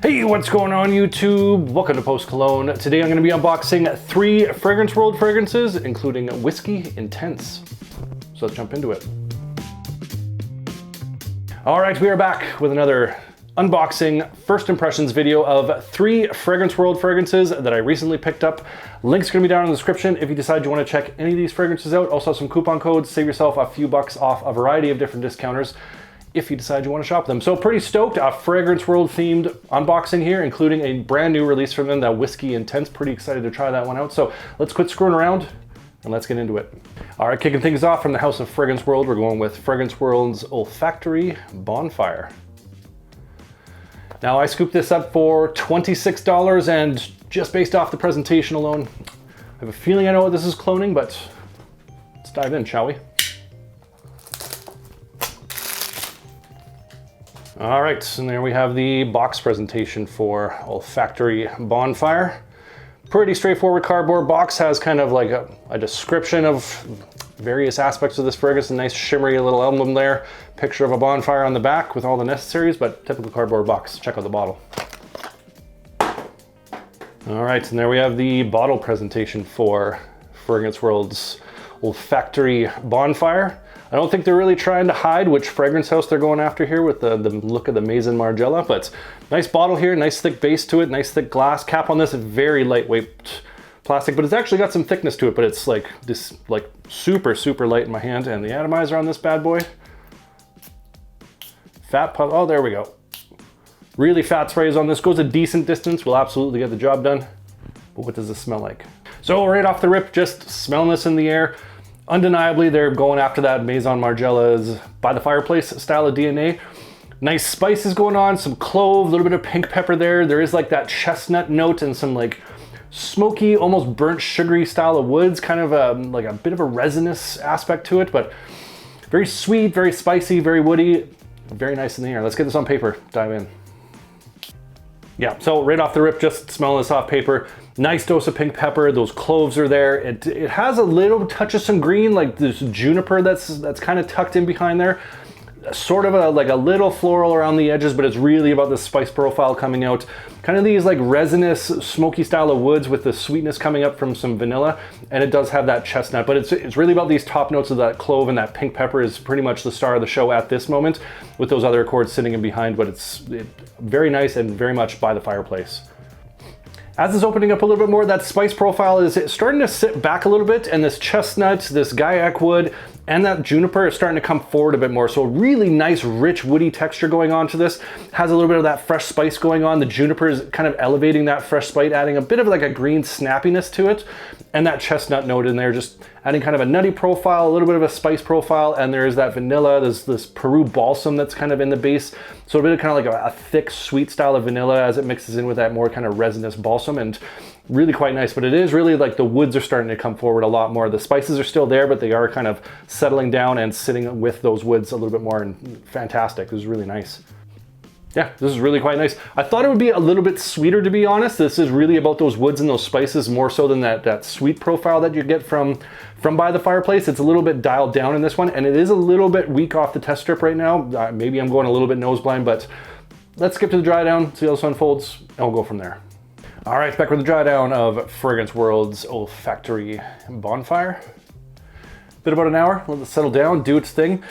Hey, what's going on YouTube? Welcome to Post Cologne. Today I'm going to be unboxing 3 Fragrance World fragrances, including Whisky Intense. So let's jump into it. All right, we are back with another unboxing first impressions video of 3 Fragrance World fragrances that I recently picked up. Link's gonna be down in the description if you decide you want to check any of these fragrances out. Also some coupon codes, save yourself a few bucks off a variety of different discounters if you decide you want to shop them. So pretty stoked, a Fragrance World themed unboxing here, including a brand new release from them, that Whisky Intense. Pretty excited to try that one out. So let's quit screwing around and let's get into it. All right, kicking things off from the house of Fragrance World, we're going with Fragrance World's Olfactory Bonfire. Now I scooped this up for $26, and just based off the presentation alone, I have a feeling I know what this is cloning, but let's dive in, shall we? All right, and there we have the box presentation for Olfactory Bonfire. Pretty straightforward cardboard box, has kind of like a description of various aspects of this fragrance, a nice shimmery little emblem there, picture of a bonfire on the back with all the necessaries, but typical cardboard box. Check out the bottle. All right, and there we have the bottle presentation for Fragrance World's Olfactory Bonfire. I don't think they're really trying to hide which fragrance house they're going after here with the look of the Maison Margiela, but nice bottle here, nice thick base to it, nice thick glass. Cap on this, very lightweight plastic, but it's actually got some thickness to it, but it's like this, like super light in my hand. And the atomizer on this bad boy, fat puff, oh there we go. Really fat sprays on this, goes a decent distance, will absolutely get the job done. But what does this smell like? So right off the rip, just smelling this in the air, undeniably they're going after that Maison Margiela's by the fireplace style of DNA. Nice spices going on, some clove, a little bit of pink pepper there. There is like that chestnut note and some like smoky, almost burnt sugary style of woods, kind of like a bit of a resinous aspect to it, but very sweet, very spicy, very woody, very nice in the air. Let's get this on paper, dive in. Yeah, so right off the rip, just smelling this off paper. Nice dose of pink pepper, those cloves are there. It has a little touch of some green, like this juniper that's kind of tucked in behind there. Sort of like a little floral around the edges, but it's really about the spice profile coming out. Kind of these like resinous, smoky style of woods with the sweetness coming up from some vanilla, and it does have that chestnut, but it's really about these top notes of that clove, and that pink pepper is pretty much the star of the show at this moment, with those other accords sitting in behind, but it's very nice and very much by the fireplace. As it's opening up a little bit more, that spice profile is starting to sit back a little bit, and this chestnut, this Gaiac wood, and that juniper is starting to come forward a bit more. So a really nice, rich, woody texture going on to this. Has a little bit of that fresh spice going on. The juniper is kind of elevating that fresh spice, adding a bit of like a green snappiness to it. And that chestnut note in there, just adding kind of a nutty profile, a little bit of a spice profile, and there's that vanilla, there's this Peru balsam that's kind of in the base. So a bit of kind of like a thick, sweet style of vanilla as it mixes in with that more kind of resinous balsam, and really quite nice. But it is really like the woods are starting to come forward a lot more. The spices are still there, but they are kind of settling down and sitting with those woods a little bit more, and fantastic. It was really nice. Yeah, this is really quite nice. I thought it would be a little bit sweeter, to be honest. This is really about those woods and those spices more so than that sweet profile that you get from by the fireplace. It's a little bit dialed down in this one, and it is a little bit weak off the test strip right now. Maybe I'm going a little bit nose blind, but let's skip to the dry down, see how this unfolds, and we'll go from there. All right, back with the dry down of Fragrance World's Olfactory Bonfire. Been about an hour, let it settle down, do its thing.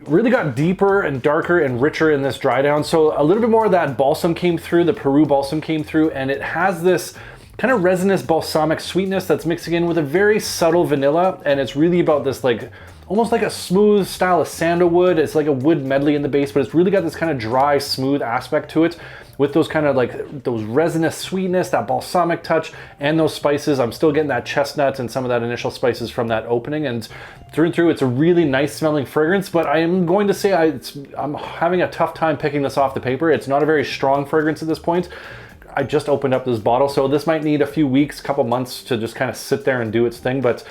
Really got deeper and darker and richer in this dry down. So a little bit more of that balsam came through, the Peru balsam came through, and it has this kind of resinous balsamic sweetness that's mixing in with a very subtle vanilla. And it's really about this like, almost like a smooth style of sandalwood. It's like a wood medley in the base, but it's really got this kind of dry, smooth aspect to it, with those kind of like those resinous sweetness, that balsamic touch, and those spices. I'm still getting that chestnut and some of that initial spices from that opening, and through and through, it's a really nice smelling fragrance, but I am going to say I'm having a tough time picking this off the paper. It's not a very strong fragrance at this point. I just opened up this bottle, so this might need a few weeks, couple months to just kind of sit there and do its thing, but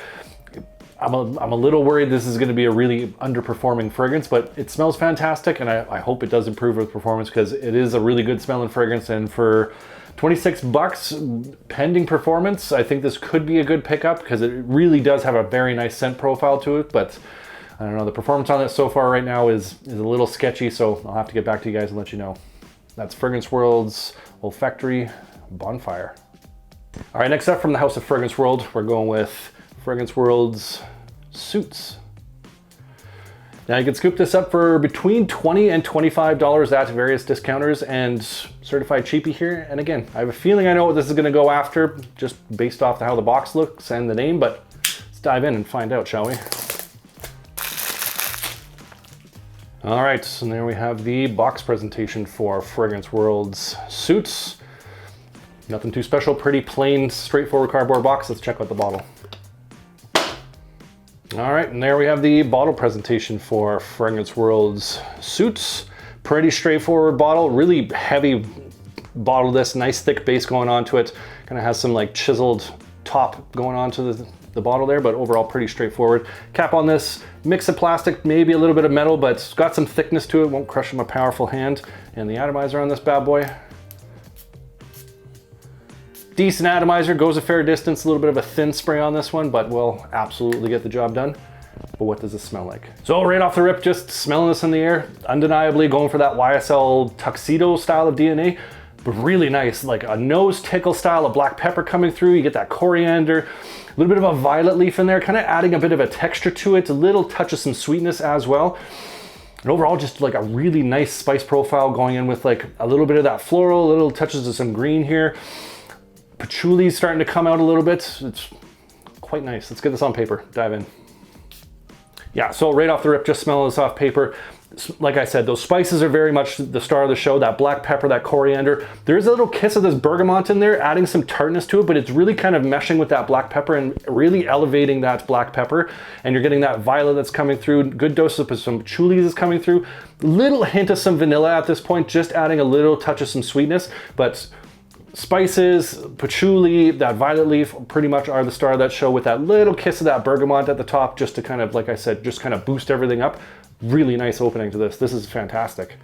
I'm a little worried this is going to be a really underperforming fragrance, but it smells fantastic, and I hope it does improve with performance, because it is a really good smelling fragrance, and for 26 bucks pending performance, I think this could be a good pickup, because it really does have a very nice scent profile to it. But I don't know, the performance on it so far right now is a little sketchy, so I'll have to get back to you guys and let you know. That's Fragrance World's Olfactory Bonfire. All right, next up from the house of Fragrance World, we're going with Fragrance World's Suits. Now you can scoop this up for between $20 and $25 at various discounters and certified cheapie here. And again, I have a feeling I know what this is gonna go after just based off how the box looks and the name, but let's dive in and find out, shall we? All right, so there we have the box presentation for Fragrance World's Suits. Nothing too special, pretty plain, straightforward cardboard box. Let's check out the bottle. All right, and there we have the bottle presentation for Fragrance World's Suits. Pretty straightforward bottle, really heavy bottle this, nice thick base going onto it. Kind of has some like chiseled top going onto the bottle there, but overall pretty straightforward. Cap on this, mix of plastic, maybe a little bit of metal, but it's got some thickness to it, won't crush in my powerful hand. And the atomizer on this bad boy. Decent atomizer, goes a fair distance, a little bit of a thin spray on this one, but will absolutely get the job done. But what does this smell like? So right off the rip, just smelling this in the air, undeniably going for that YSL tuxedo style of DNA, but really nice, like a nose tickle style of black pepper coming through. You get that coriander, a little bit of a violet leaf in there, kind of adding a bit of a texture to it, a little touch of some sweetness as well. And overall, just like a really nice spice profile going in with like a little bit of that floral, little touches of some green here. Patchouli is starting to come out a little bit. It's quite nice. Let's get this on paper, dive in. Yeah, so right off the rip, just smelling this off paper. Like I said, those spices are very much the star of the show, that black pepper, that coriander. There's a little kiss of this bergamot in there, adding some tartness to it, but it's really kind of meshing with that black pepper and really elevating that black pepper. And you're getting that violet that's coming through, good dose of some patchouli is coming through. Little hint of some vanilla at this point, just adding a little touch of some sweetness, but spices, patchouli, that violet leaf pretty much are the star of that show with that little kiss of that bergamot at the top just to kind of, like I said, just kind of boost everything up. Really nice opening to this. This is fantastic.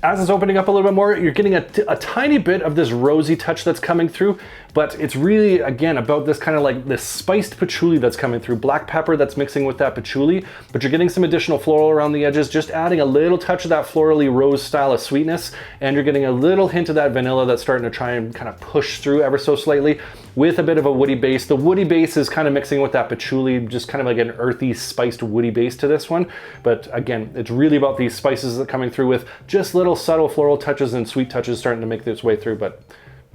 As it's opening up a little bit more, you're getting a tiny bit of this rosy touch that's coming through, but it's really, again, about this kind of like this spiced patchouli that's coming through, black pepper that's mixing with that patchouli, but you're getting some additional floral around the edges, just adding a little touch of that florally rose style of sweetness, and you're getting a little hint of that vanilla that's starting to try and kind of push through ever so slightly with a bit of a woody base. The woody base is kind of mixing with that patchouli, just kind of like an earthy, spiced, woody base to this one. But again, it's really about these spices that are coming through with just little subtle floral touches and sweet touches starting to make this way through, but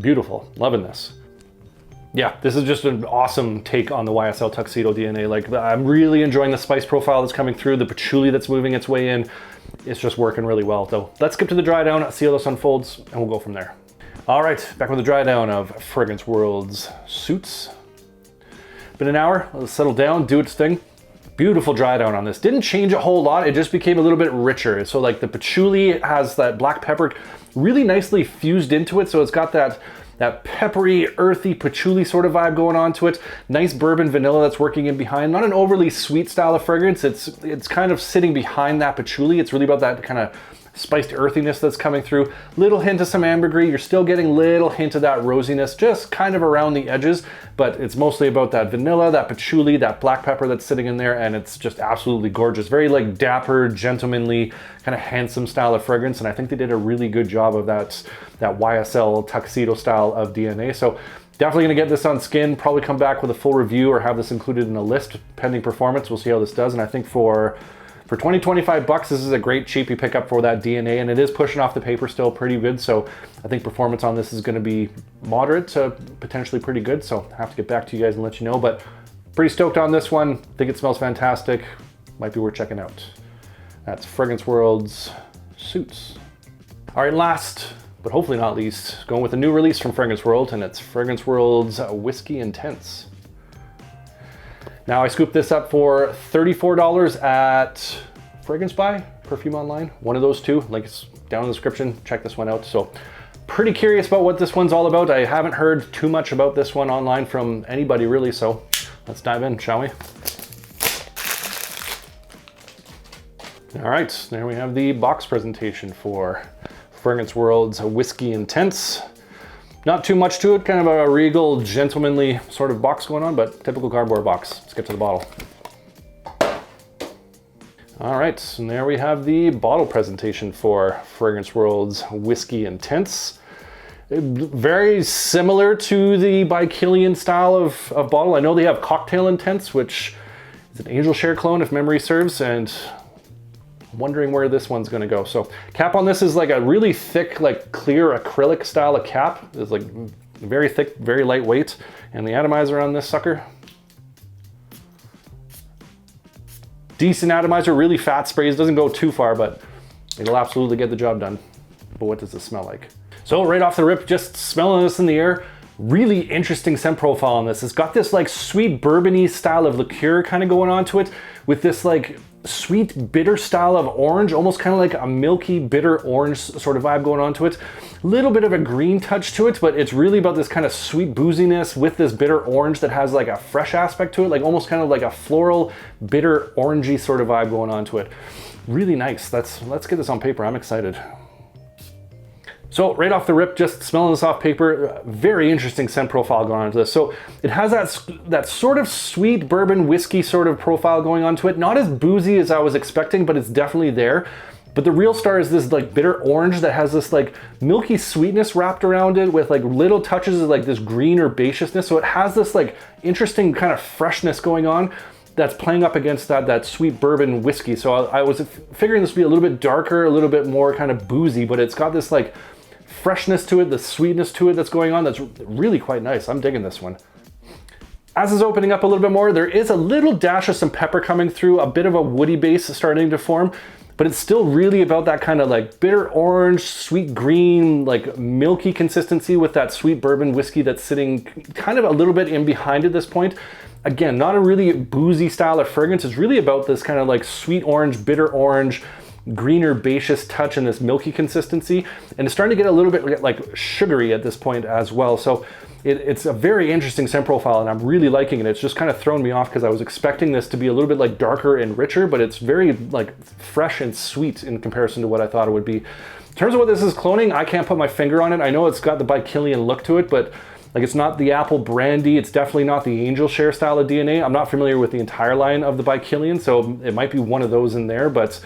beautiful, loving this. Yeah, this is just an awesome take on the YSL Tuxedo DNA. Like, I'm really enjoying the spice profile that's coming through, the patchouli that's moving its way in. It's just working really well. So let's skip to the dry down, see how this unfolds, and we'll go from there. All right, back with the dry down of Fragrance World's Suits. Been an hour, let's settle down, do its thing. Beautiful dry down on this. Didn't change a whole lot, it just became a little bit richer. So like the patchouli has that black pepper really nicely fused into it, so it's got that peppery, earthy patchouli sort of vibe going on to it. Nice bourbon vanilla that's working in behind. Not an overly sweet style of fragrance. It's kind of sitting behind that patchouli. It's really about that kind of spiced earthiness that's coming through. Little hint of some ambergris. You're still getting little hint of that rosiness, just kind of around the edges, but it's mostly about that vanilla, that patchouli, that black pepper that's sitting in there, and it's just absolutely gorgeous. Very like dapper, gentlemanly, kind of handsome style of fragrance, and I think they did a really good job of that YSL tuxedo style of DNA. So definitely gonna get this on skin, probably come back with a full review or have this included in a list pending performance. We'll see how this does, and I think for 20, 25 bucks, this is a great cheapie pickup for that DNA, and it is pushing off the paper still pretty good. So I think performance on this is gonna be moderate to potentially pretty good. So I have to get back to you guys and let you know, but pretty stoked on this one. Think it smells fantastic. Might be worth checking out. That's Fragrance World's Suits. All right, last, but hopefully not least, going with a new release from Fragrance World, and it's Fragrance World's Whisky Intense. Now I scooped this up for $34 at Fragrance Buy, Perfume Online, one of those two. Link is down in the description, check this one out. So pretty curious about what this one's all about. I haven't heard too much about this one online from anybody really, so let's dive in, shall we? All right, there we have the box presentation for Fragrance World's Whisky Intense. Not too much to it, kind of a regal, gentlemanly sort of box going on, but typical cardboard box. Let's get to the bottle. All right, and there we have the bottle presentation for Fragrance World's Whiskey Intense. Very similar to the by Kilian style of bottle. I know they have Cocktail Intense, which is an Angel Share clone if memory serves, and I'm wondering where this one's gonna go. So cap on this is like a really thick, like clear acrylic style of cap. It's like very thick, very lightweight. And the atomizer on this sucker, decent atomizer, really fat sprays, doesn't go too far, but it'll absolutely get the job done. But what does it smell like? So right off the rip, just smelling this in the air, really interesting scent profile on this. It's got this like sweet bourbony style of liqueur kind of going on to it with this like sweet bitter style of orange, almost kind of like a milky bitter orange sort of vibe going on to it. A little bit of a green touch to it, but it's really about this kind of sweet booziness with this bitter orange that has like a fresh aspect to it, like almost kind of like a floral, bitter, orangey sort of vibe going on to it. Really nice. Let's get this on paper. I'm excited. So right off the rip, just smelling this off paper, very interesting scent profile going on to this. So it has that sort of sweet bourbon whiskey sort of profile going on to it. Not as boozy as I was expecting, but it's definitely there. But the real star is this like bitter orange that has this like milky sweetness wrapped around it with like little touches of like this green herbaceousness. So it has this like interesting kind of freshness going on that's playing up against that sweet bourbon whiskey. So I was figuring this would be a little bit darker, a little bit more kind of boozy, but it's got this like freshness to it, the sweetness to it that's going on. That's really quite nice. I'm digging this one. As it's opening up a little bit more, there is a little dash of some pepper coming through, a bit of a woody base starting to form, but it's still really about that kind of like bitter orange, sweet green, like milky consistency with that sweet bourbon whiskey that's sitting kind of a little bit in behind at this point. Again, not a really boozy style of fragrance. It's really about this kind of like sweet orange, bitter orange, green herbaceous touch and this milky consistency, and it's starting to get a little bit like sugary at this point as well. So it's a very interesting scent profile, and I'm really liking it. It's just kind of thrown me off because I was expecting this to be a little bit like darker and richer, but it's very like fresh and sweet in comparison to what I thought it would be. In terms of what this is cloning, I can't put my finger on it. I know it's got the by Kilian look to it, but like it's not the apple brandy. It's definitely not the Angel Share style of DNA. I'm not familiar with the entire line of the by Kilian, so it might be one of those in there, but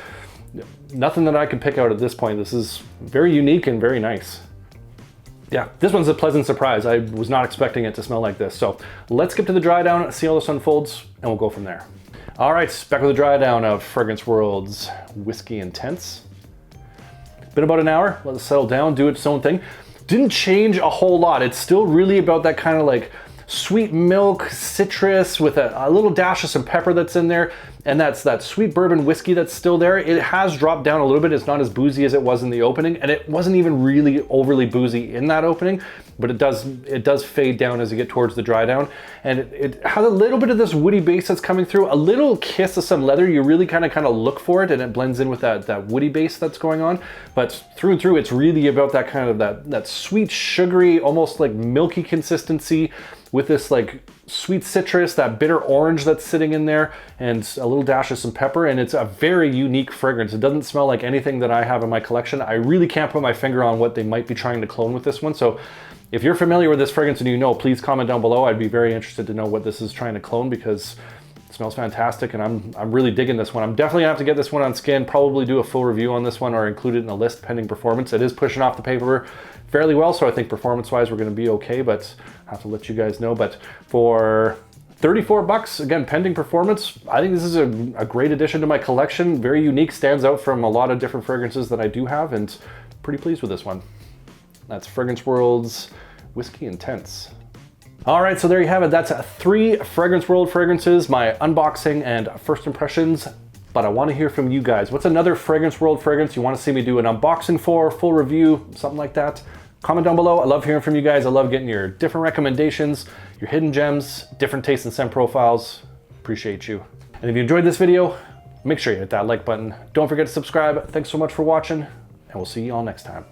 nothing that I can pick out at this point. This is very unique and very nice. Yeah, this one's a pleasant surprise. I was not expecting it to smell like this. So let's get to the dry down, see how this unfolds, and we'll go from there. All right, back with the dry down of Fragrance World's Whiskey Intense. Been about an hour, let it settle down, do its own thing. Didn't change a whole lot. It's still really about that kind of like sweet milk, citrus with a little dash of some pepper that's in there. And that's that sweet bourbon whiskey that's still there. It has dropped down a little bit. It's not as boozy as it was in the opening, and it wasn't even really overly boozy in that opening, but it does fade down as you get towards the dry down. And it has a little bit of this woody base that's coming through, a little kiss of some leather. You really kind of look for it, and it blends in with that woody base that's going on. But through and through, it's really about that kind of that sweet, sugary, almost like milky consistency with this like sweet citrus, that bitter orange that's sitting in there, and a little dash of some pepper. And it's a very unique fragrance. It doesn't smell like anything that I have in my collection. I really can't put my finger on what they might be trying to clone with this one. So if you're familiar with this fragrance and you know, please comment down below. I'd be very interested to know what this is trying to clone, because it smells fantastic, and I'm really digging this one. I'm definitely gonna have to get this one on skin, probably do a full review on this one or include it in a list pending performance. It is pushing off the paper fairly well, so I think performance-wise we're gonna be okay, but I have to let you guys know. But for 34 bucks, again, pending performance, I think this is a great addition to my collection. Very unique, stands out from a lot of different fragrances that I do have, and pretty pleased with this one. That's Fragrance World's Whiskey Intense. All right, so there you have it. That's 3 Fragrance World fragrances, my unboxing and first impressions. But I want to hear from you guys. What's another Fragrance World fragrance you want to see me do an unboxing for, full review, something like that? Comment down below. I love hearing from you guys. I love getting your different recommendations, your hidden gems, different taste and scent profiles. Appreciate you. And if you enjoyed this video, make sure you hit that like button. Don't forget to subscribe. Thanks so much for watching, and we'll see you all next time.